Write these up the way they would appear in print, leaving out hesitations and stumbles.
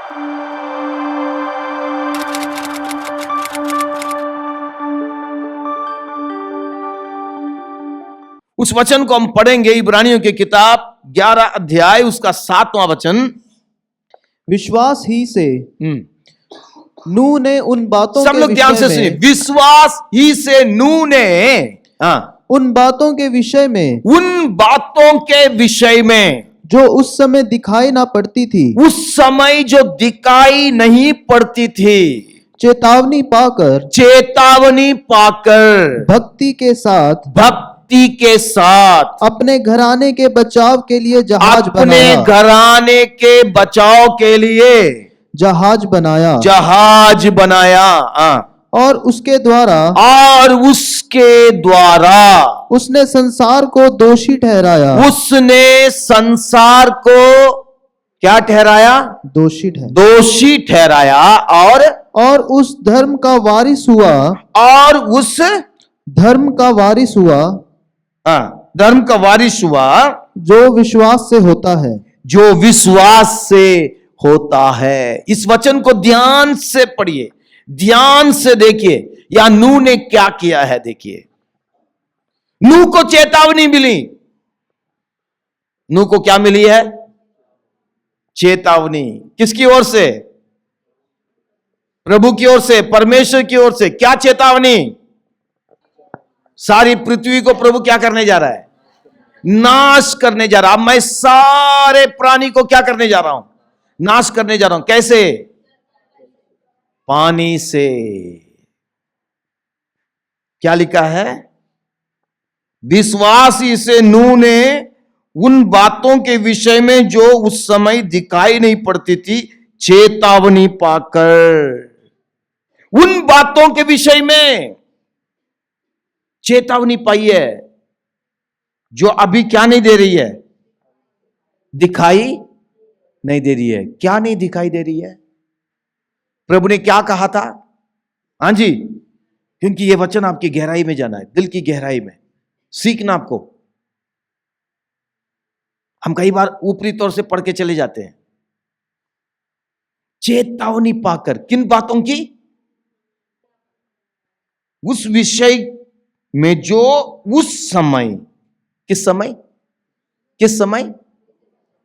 उस वचन को हम पढ़ेंगे, इब्रानियों की किताब 11 अध्याय उसका 7वां वचन। विश्वास ही से नूह ने उन बातों सब के लोग ध्यान से विषय सुनिए, में विश्वास ही से नूह ने, उन बातों के विषय में उन बातों के विषय में जो उस समय दिखाई ना पड़ती थी, उस समय जो दिखाई नहीं पड़ती थी, चेतावनी पाकर भक्ति के साथ अपने घराने के बचाव के लिए जहाज बनाया और उसके द्वारा उसने संसार को दोषी ठहराया। क्या ठहराया? दोषी ठहराया और उस धर्म का वारिस हुआ धर्म का वारिस हुआ जो विश्वास से होता है। इस वचन को ध्यान से पढ़िए, ध्यान से देखिए, या नूह ने क्या किया है। देखिए, नूह को चेतावनी मिली। नूह को क्या मिली है? चेतावनी। किसकी ओर से? प्रभु की ओर से, परमेश्वर की ओर से। क्या चेतावनी? सारी पृथ्वी को प्रभु क्या करने जा रहा है? नाश करने जा रहा। अब मैं सारे प्राणी को क्या करने जा रहा हूं? नाश करने जा रहा हूं। कैसे? पानी से। क्या लिखा है? विश्वास ही से नूह ने उन बातों के विषय में जो उस समय दिखाई नहीं पड़ती थी, चेतावनी पाकर। उन बातों के विषय में चेतावनी पाई है जो अभी क्या नहीं दे रही है? दिखाई नहीं दे रही है। क्या नहीं दिखाई दे रही है? प्रभु ने क्या कहा था? हां जी, क्योंकि यह वचन आपकी गहराई में जाना है, दिल की गहराई में सीखना आपको। हम कई बार ऊपरी तौर से पढ़ के चले जाते हैं। चेतावनी पाकर किन बातों की? उस विषय में जो उस समय, किस समय? किस समय?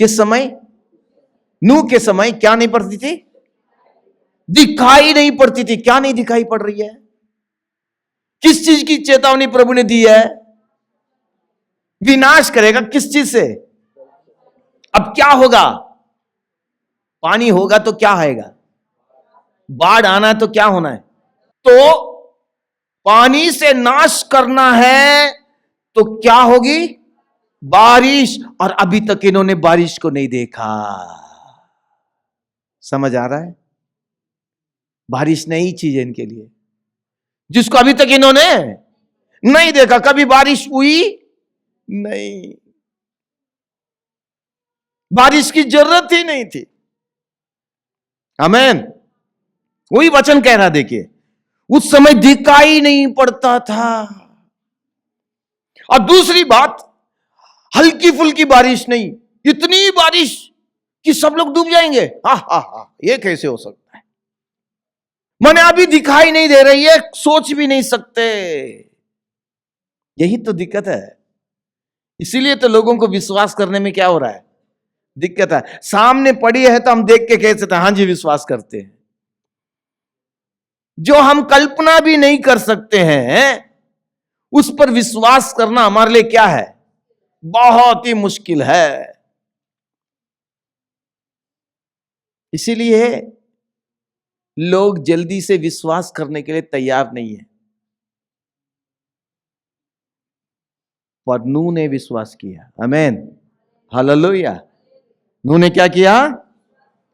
किस समय? नूह के समय क्या नहीं पड़ती थी? दिखाई नहीं पड़ती थी। क्या नहीं दिखाई पड़ रही है? किस चीज की चेतावनी प्रभु ने दी है? विनाश करेगा। किस चीज से? अब क्या होगा? पानी होगा तो क्या आएगा? बाढ़ आना है तो क्या होना है? तो पानी से नाश करना है तो क्या होगी? बारिश। और अभी तक इन्होंने बारिश को नहीं देखा। समझ आ रहा है? बारिश नई चीज है इनके लिए, जिसको अभी तक इन्होंने नहीं देखा। कभी बारिश हुई नहीं, बारिश की जरूरत ही नहीं थी। आमीन। वही वचन कह रहा, देखिए, उस समय दिखाई नहीं पड़ता था। और दूसरी बात, हल्की फुल्की बारिश नहीं, इतनी बारिश कि सब लोग डूब जाएंगे। हा हा हा, ये कैसे हो सकता है? मैंने अभी दिखाई नहीं दे रही है, सोच भी नहीं सकते। यही तो दिक्कत है। इसीलिए तो लोगों को विश्वास करने में क्या हो रहा है? दिक्कत है। सामने पड़ी है तो हम देख के कह सकते हैं हां जी विश्वास करते हैं। जो हम कल्पना भी नहीं कर सकते हैं, उस पर विश्वास करना हमारे लिए क्या है? बहुत ही मुश्किल है। इसीलिए लोग जल्दी से विश्वास करने के लिए तैयार नहीं है। पर नूह ने विश्वास किया। आमीन, हालेलुया। नूह ने क्या किया?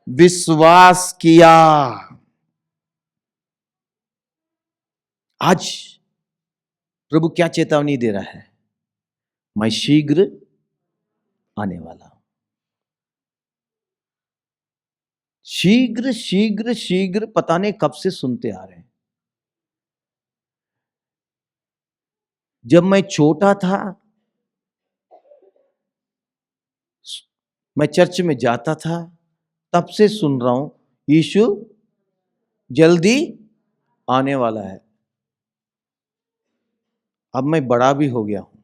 विश्वास किया। आज प्रभु क्या चेतावनी दे रहा है? मैं शीघ्र आने वाला हूं। शीघ्र शीघ्र शीघ्र, पता नहीं कब से सुनते आ रहे हैं। जब मैं छोटा था, मैं चर्च में जाता था, तब से सुन रहा हूं यीशु जल्दी आने वाला है। अब मैं बड़ा भी हो गया हूं,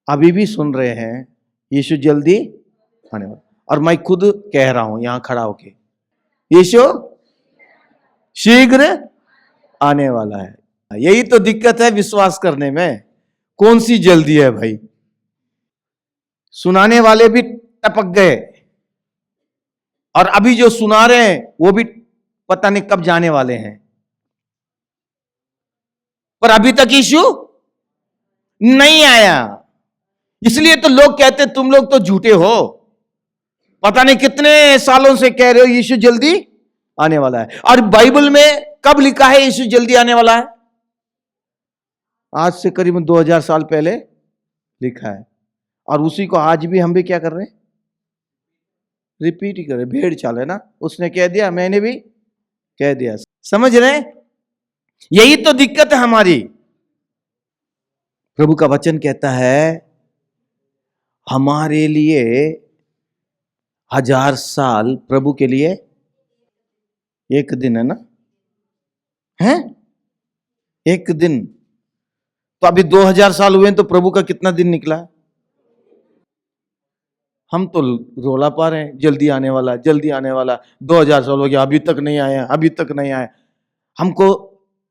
अभी भी सुन रहे हैं यीशु जल्दी आने वाला, और मैं खुद कह रहा हूं यहां खड़ा होके, यीशु शीघ्र आने वाला है। यही तो दिक्कत है विश्वास करने में। कौन सी जल्दी है भाई? सुनाने वाले भी टपक गए, और अभी जो सुना रहे हैं वो भी पता नहीं कब जाने वाले हैं, पर अभी तक यीशु नहीं आया। इसलिए तो लोग कहते तुम लोग तो झूठे हो, पता नहीं कितने सालों से कह रहे हो यीशु जल्दी आने वाला है। और बाइबल में कब लिखा है यीशु जल्दी आने वाला है? आज से करीबन 2000 साल पहले लिखा है, और उसी को आज भी हम भी क्या कर रहे हैं? रिपीट ही कर रहे। भेड़ चाल है ना, उसने कह दिया मैंने भी कह दिया। समझ रहे? यही तो दिक्कत है हमारी। प्रभु का वचन कहता है हमारे लिए 1000 साल प्रभु के लिए एक दिन है ना, है एक दिन। तो अभी 2000 साल हुए तो प्रभु का कितना दिन निकला? हम तो रोला पा रहे हैं जल्दी आने वाला, जल्दी आने वाला। 2000 साल हो गया अभी तक नहीं आया, अभी तक नहीं आया। हमको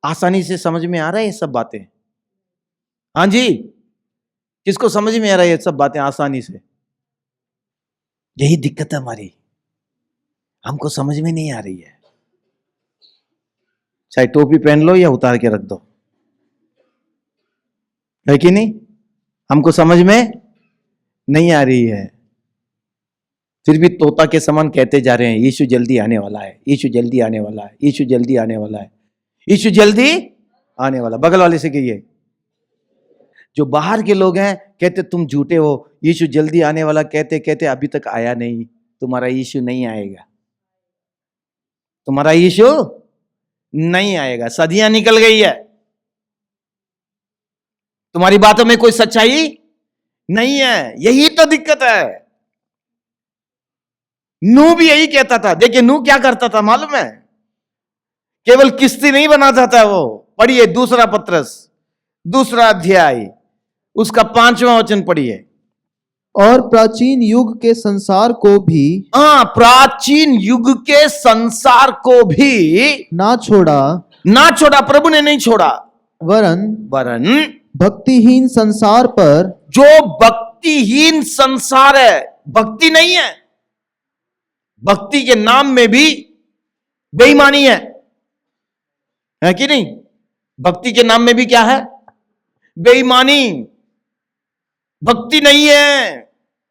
आसानी से समझ में आ रहा है ये सब बातें? हाँ जी, किसको समझ में आ रहा है ये सब बातें आसानी से? यही दिक्कत है हमारी, हमको समझ में नहीं आ रही है। चाहे टोपी पहन लो या उतार के रख दो, है कि नहीं? हमको समझ में नहीं आ रही है, फिर भी तोता के समान कहते जा रहे हैं यीशु जल्दी आने वाला है, यीशु जल्दी आने वाला है, यीशु जल्दी आने वाला है, यीशु जल्दी आने वाला। बगल वाले से कहिए, जो बाहर के लोग हैं कहते तुम झूठे हो, यीशु जल्दी आने वाला कहते कहते अभी तक आया नहीं। तुम्हारा यीशु नहीं आएगा, तुम्हारा यीशु नहीं आएगा। सदियां निकल गई है, तुम्हारी बातों में कोई सच्चाई नहीं है। यही तो दिक्कत है। नूह भी यही कहता था। देखिए नूह क्या करता था मालूम है? केवल किस्ती नहीं बनाता था वो। पढ़िए दूसरा पत्रस 2 अध्याय उसका 5वां वचन पढ़िए। और प्राचीन युग के संसार को भी, प्राचीन युग के संसार को भी ना छोड़ा, प्रभु ने नहीं छोड़ा, वरन भक्तिहीन संसार पर, जो भक्तिहीन संसार है, भक्ति नहीं है, भक्ति के नाम में भी बेईमानी है कि नहीं? भक्ति के नाम में भी क्या है? बेईमानी, भक्ति नहीं है।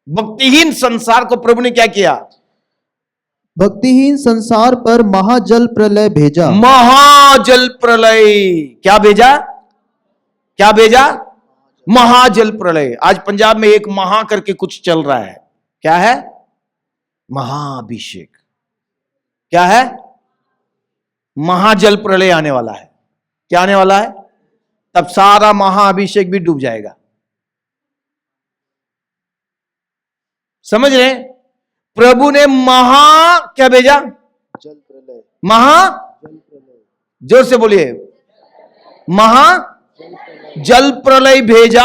भक्तिहीन संसार को प्रभु ने क्या किया? भक्तिहीन संसार पर महाजल प्रलय भेजा। महाजल प्रलय क्या भेजा? क्या भेजा? महाजल प्रलय। आज पंजाब में एक महा करके कुछ चल रहा है। क्या है? महाअभिषेक। क्या है? महाजल प्रलय आने वाला है। क्या आने वाला है? तब सारा महाअभिषेक भी डूब जाएगा। समझ रहे? प्रभु ने महा क्या भेजा? जल प्रलय। जोर से बोलिए, महा जल प्रलय भेजा।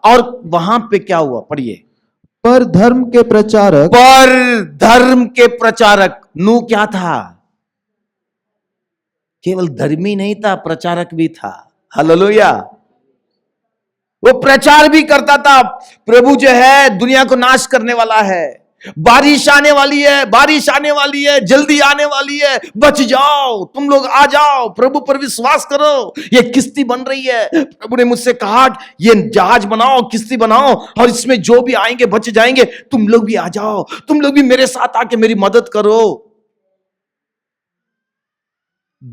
और वहां पे क्या हुआ? पढ़िए। पर धर्म के प्रचारक नूह क्या था? केवल धर्मी नहीं था, प्रचारक भी था। हालेलुया। वो प्रचार भी करता था, प्रभु जो है दुनिया को नाश करने वाला है, बारिश आने वाली है, बारिश आने वाली है, जल्दी आने वाली है, बच जाओ, तुम लोग आ जाओ, प्रभु पर विश्वास करो, ये किस्ती बन रही है। प्रभु ने मुझसे कहा ये जहाज बनाओ, किस्ती बनाओ, और इसमें जो भी आएंगे बच जाएंगे, तुम लोग भी आ जाओ, तुम लोग भी मेरे साथ आके मेरी मदद करो।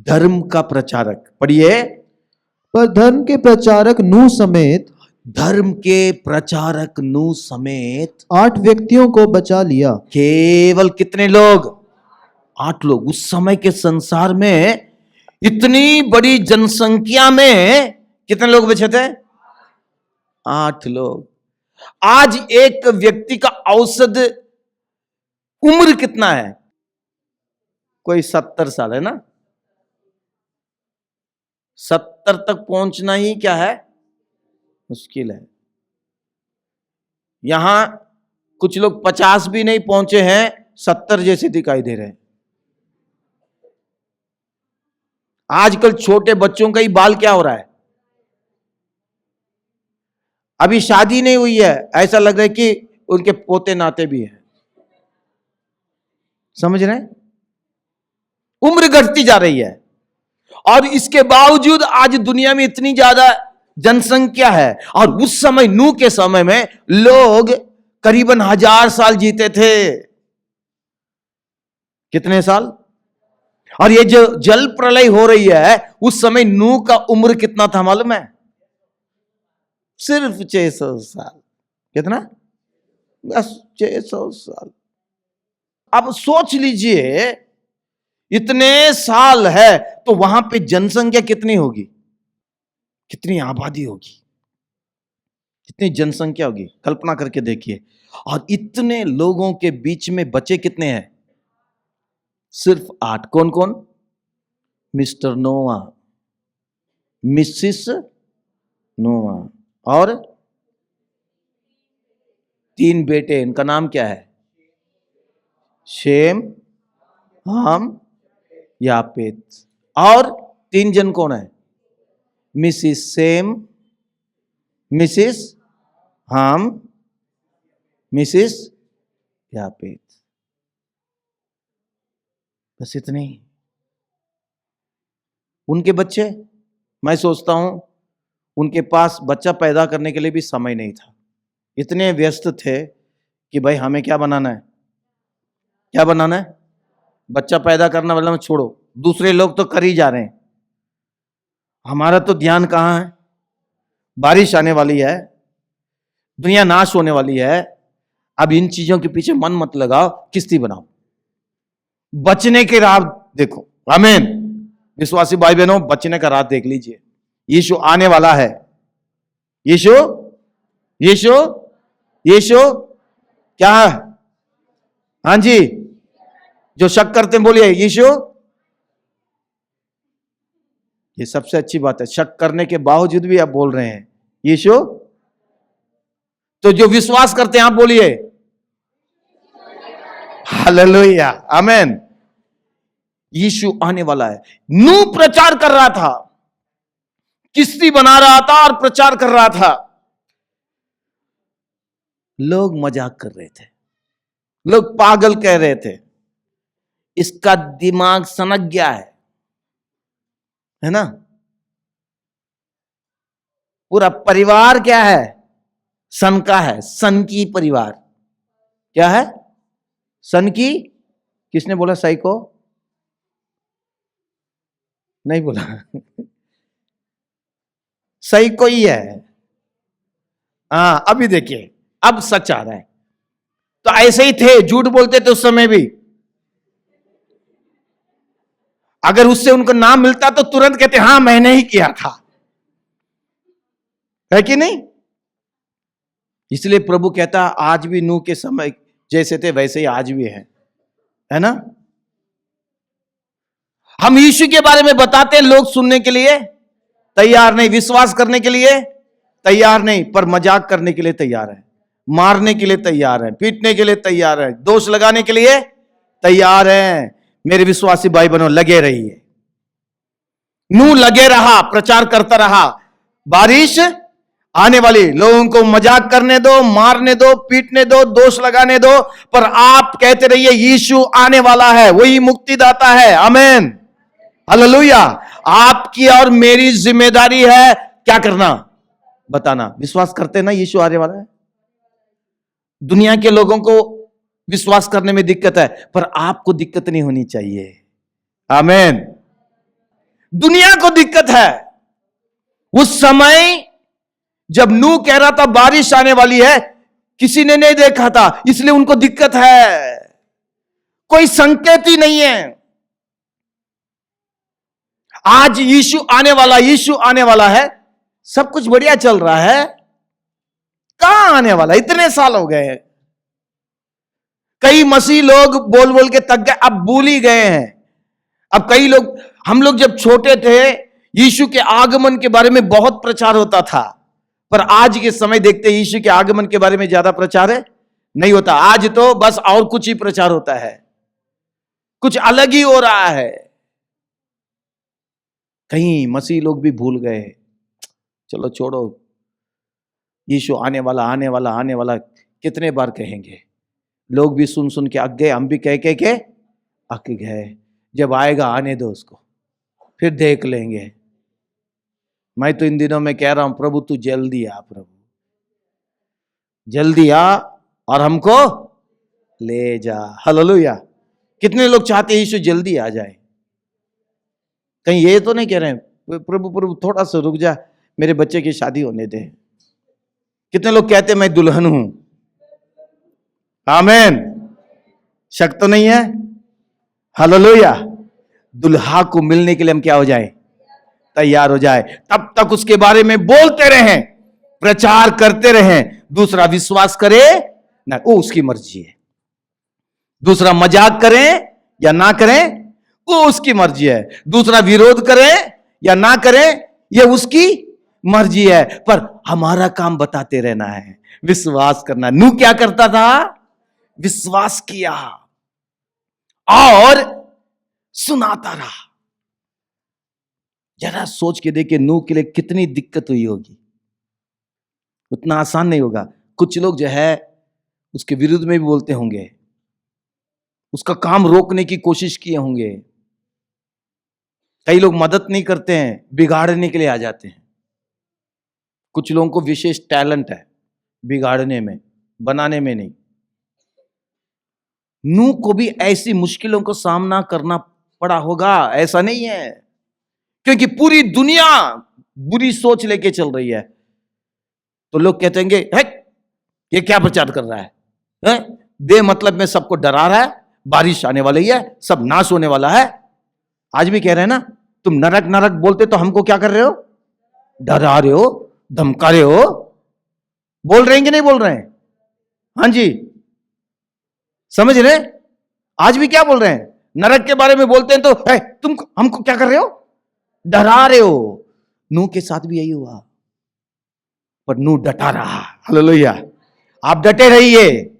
धर्म का प्रचारक, पढ़िए। पर धर्म के प्रचारक नूह समेत, धर्म के प्रचारक नूह समेत 8 व्यक्तियों को बचा लिया। केवल कितने लोग? 8 लोग। उस समय के संसार में इतनी बड़ी जनसंख्या में कितने लोग बचे थे? 8 लोग। आज एक व्यक्ति का औसत उम्र कितना है? कोई 70 साल है ना, 70 तक पहुंचना ही क्या है, मुश्किल है। यहां कुछ लोग 50 भी नहीं पहुंचे हैं, 70 जैसे दिखाई दे रहे हैं। आजकल छोटे बच्चों का ही बाल क्या हो रहा है, अभी शादी नहीं हुई है, ऐसा लग रहा है कि उनके पोते नाते भी हैं। समझ रहे हैं? उम्र घटती जा रही है, और इसके बावजूद आज दुनिया में इतनी ज्यादा जनसंख्या है। और उस समय, नूह के समय में लोग करीबन 1000 साल जीते थे। कितने साल? और ये जो जल प्रलय हो रही है, उस समय नूह का उम्र कितना था मालूम है? सिर्फ 600 साल। कितना? बस 600 साल। अब सोच लीजिए, इतने साल है तो वहां पे जनसंख्या कितनी होगी, कितनी आबादी होगी, कितनी जनसंख्या होगी, कल्पना करके देखिए। और इतने लोगों के बीच में बचे कितने हैं? सिर्फ 8। कौन कौन? मिस्टर नोआ, मिसिस नोआ और 3 बेटे। इनका नाम क्या है? शेम, हम, यापेत। और 3 जन कौन है? मिसिस सेम, मिसिस हम, मिसिस यापेत। बस इतने ही। उनके बच्चे, मैं सोचता हूं उनके पास बच्चा पैदा करने के लिए भी समय नहीं था। इतने व्यस्त थे कि भाई हमें क्या बनाना है, क्या बनाना है, बच्चा पैदा करना वाला में छोड़ो, दूसरे लोग तो कर ही जा रहे हैं, हमारा तो ध्यान कहां है? बारिश आने वाली है, दुनिया नाश होने वाली है। अब इन चीजों के पीछे मन मत लगाओ, किस्ती बनाओ, बचने के राह देखो। आमीन। विश्वासी भाई बहनों, बचने का राह देख लीजिए। यीशु आने वाला है। यीशु, यीशु, यीशु क्या है? हाँ जी, जो शक करते हैं बोलिए यीशु। ये सबसे अच्छी बात है, शक करने के बावजूद भी आप बोल रहे हैं यीशु। तो जो विश्वास करते हैं आप बोलिए हालेलुया, आमेन। यीशु आने वाला है। नूह प्रचार कर रहा था, किस्ती बना रहा था और प्रचार कर रहा था। लोग मजाक कर रहे थे, लोग पागल कह रहे थे, इसका दिमाग सनक गया है ना। पूरा परिवार क्या है? सन का है, सन की परिवार क्या है? सन की। किसने बोला सही को? नहीं बोला सही को ही है। हाँ, अभी देखिए, अब सच आ रहा है। तो ऐसे ही थे, झूठ बोलते थे उस समय भी। अगर उससे उनको नाम मिलता तो तुरंत कहते हाँ मैंने ही किया था, है कि नहीं? इसलिए प्रभु कहता आज भी नूह के समय जैसे थे वैसे ही आज भी है ना। हम यीशु के बारे में बताते हैं, लोग सुनने के लिए तैयार नहीं, विश्वास करने के लिए तैयार नहीं, पर मजाक करने के लिए तैयार है, मारने के लिए तैयार है, पीटने के लिए तैयार है, दोष लगाने के लिए तैयार है। मेरे विश्वासी भाई बहनों, लगे रहिए। नूह लगे रहा, प्रचार करता रहा। बारिश आने वाली, लोगों को मजाक करने दो, मारने दो, पीटने दो, दोष लगाने दो, पर आप कहते रहिए यीशु आने वाला है, वही मुक्तिदाता है। आमीन, हालेलुया। आपकी और मेरी जिम्मेदारी है क्या करना? बताना। विश्वास करते हैं ना यीशु आने वाला है? दुनिया के लोगों को विश्वास करने में दिक्कत है, पर आपको दिक्कत नहीं होनी चाहिए। आमीन। दुनिया को दिक्कत है। उस समय जब नूह कह रहा था बारिश आने वाली है, किसी ने नहीं देखा था, इसलिए उनको दिक्कत है, कोई संकेत ही नहीं है। आज यीशु आने वाला, यीशु आने वाला है, सब कुछ बढ़िया चल रहा है, कहां आने वाला? इतने साल हो गए हैं। कई मसीह लोग बोल बोल के थक गए, अब भूल ही गए हैं अब कई लोग, हम लोग जब छोटे थे यीशु के आगमन के बारे में बहुत प्रचार होता था, पर आज के समय देखते हैं यीशु के आगमन के बारे में ज्यादा प्रचार है नहीं होता। आज तो बस और कुछ ही प्रचार होता है, कुछ अलग ही हो रहा है। कहीं मसीह लोग भी भूल गए, चलो छोड़ो, यीशु आने वाला आने वाला आने वाला कितने बार कहेंगे। लोग भी सुन सुन के अक गए, हम भी कह के अक गए। जब आएगा आने दो उसको, फिर देख लेंगे। मैं तो इन दिनों में कह रहा हूं, प्रभु तू जल्दी आ, प्रभु जल्दी आ और हमको ले जा। हालेलुया। कितने लोग चाहते हैं यीशु जल्दी आ जाए। कहीं ये तो नहीं कह रहे हैं प्रभु प्रभु थोड़ा सा रुक जा, मेरे बच्चे की शादी होने दे। कितने लोग कहते हैं मैं दुल्हन हूं। आमीन। शक तो नहीं है। हालेलुया। दुल्हा को मिलने के लिए हम क्या हो जाए, तैयार हो जाए। तब तक उसके बारे में बोलते रहें, प्रचार करते रहें। दूसरा विश्वास करे ना, वो उसकी मर्जी है। दूसरा मजाक करें या ना करें, वो उसकी मर्जी है। दूसरा विरोध करें या ना करें, ये उसकी मर्जी है। पर हमारा काम बताते रहना है, विश्वास करना। नूह क्या करता था? विश्वास किया और सुनाता रहा। जरा सोच के देखिए नूह के लिए कितनी दिक्कत हुई होगी। उतना आसान नहीं होगा। कुछ लोग जो है उसके विरुद्ध में भी बोलते होंगे, उसका काम रोकने की कोशिश किए होंगे। कई लोग मदद नहीं करते हैं, बिगाड़ने के लिए आ जाते हैं। कुछ लोगों को विशेष टैलेंट है बिगाड़ने में, बनाने में नहीं। नूह को भी ऐसी मुश्किलों का सामना करना पड़ा होगा, ऐसा नहीं है, क्योंकि पूरी दुनिया बुरी सोच लेके चल रही है। तो लोग कहते हैं ये क्या प्रचार कर रहा है, बे मतलब में सबको डरा रहा है, बारिश आने वाली है, सब नाश होने वाला है। आज भी कह रहे हैं ना, तुम नरक नरक बोलते तो हमको क्या कर रहे हो, डरा रहे हो, धमका रहे हो। बोल रहे हैं कि नहीं बोल रहे हैं? हाँ जी, समझ रहे? आज भी क्या बोल रहे हैं, नरक के बारे में बोलते हैं तो तुम हमको क्या कर रहे हो, डरा रहे हो। नूह के साथ भी यही हुआ, पर नूह डटा रहा। हालेलुया। आप डटे रहिए,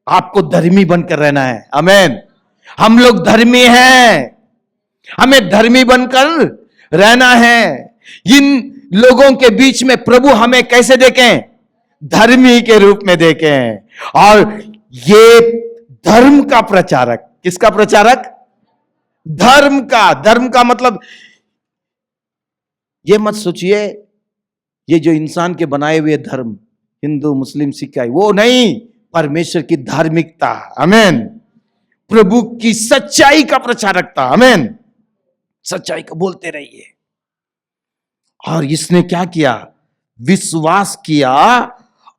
आपको धर्मी बनकर रहना है। आमीन। हम लोग धर्मी हैं, हमें धर्मी बनकर रहना है। इन लोगों के बीच में प्रभु हमें कैसे देखें, धर्मी के रूप में देखें। और ये धर्म का प्रचारक, किसका प्रचारक? धर्म का। धर्म का मतलब ये मत सोचिए ये जो इंसान के बनाए हुए धर्म, हिंदू मुस्लिम सिख ईसाई, वो नहीं, परमेश्वर की धार्मिकता। आमीन। प्रभु की सच्चाई का प्रचारकता। आमीन। सच्चाई को बोलते रहिए। और इसने क्या किया, विश्वास किया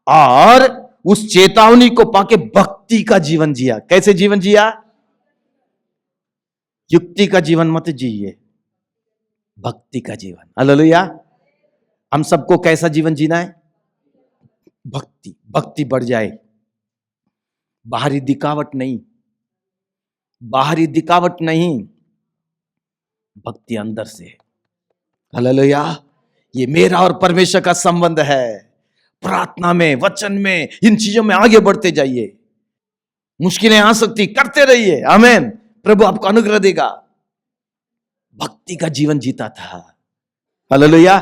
और उस चेतावनी को पाके भक्ति का जीवन जिया। कैसे जीवन जिया? युक्ति का जीवन मत जिए, भक्ति का जीवन। हालेलुया। हम सबको कैसा जीवन जीना है? भक्ति। भक्ति बढ़ जाए, बाहरी दिखावट नहीं, बाहरी दिखावट नहीं, भक्ति अंदर से। हालेलुया। ये मेरा और परमेश्वर का संबंध है। प्रार्थना में, वचन में, इन चीजों में आगे बढ़ते जाइए। मुश्किलें आ सकती, करते रहिए। आमीन। प्रभु आपको अनुग्रह देगा। भक्ति का जीवन जीता था। हालेलुया।